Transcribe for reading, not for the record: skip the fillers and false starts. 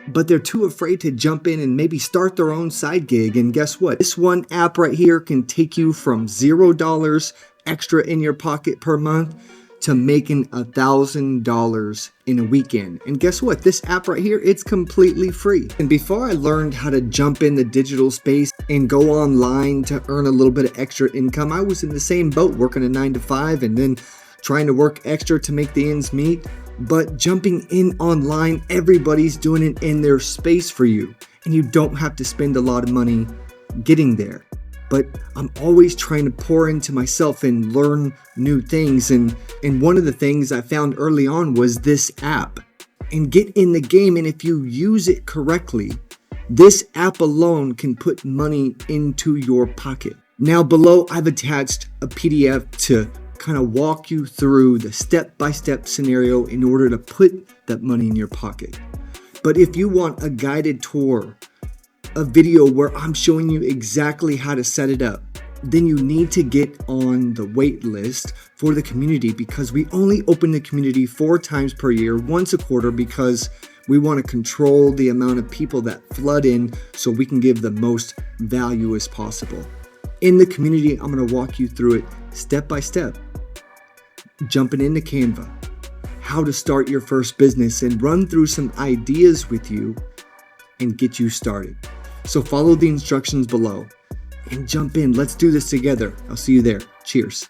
but they're too afraid to jump in and maybe start their own side gig. And guess what? This one app right here can take you from $0 extra in your pocket per month to making $1,000 in a weekend. And guess what? This app right here, it's completely free. And before I learned how to jump in the digital space and go online to earn a little bit of extra income, I was in the same boat, working a 9 to 5 and then trying to work extra to make the ends meet. But jumping in online, everybody's doing it in their space for you, and you don't have to spend a lot of money getting there. But I'm always trying to pour into myself and learn new things. And one of the things I found early on was this app. And get in the game, and if you use it correctly, this app alone can put money into your pocket. Now below, I've attached a PDF to kind of walk you through the step-by-step scenario in order to put that money in your pocket. But if you want a guided tour, a video where I'm showing you exactly how to set it up, then you need to get on the wait list for the community, because we only open the community 4 times per year, once a quarter, because we want to control the amount of people that flood in so we can give the most value as possible. In the community, I'm going to walk you through it step by step. Jumping into Canva, how to start your first business, and run through some ideas with you and get you started. So follow the instructions below and jump in. Let's do this together. I'll see you there. Cheers.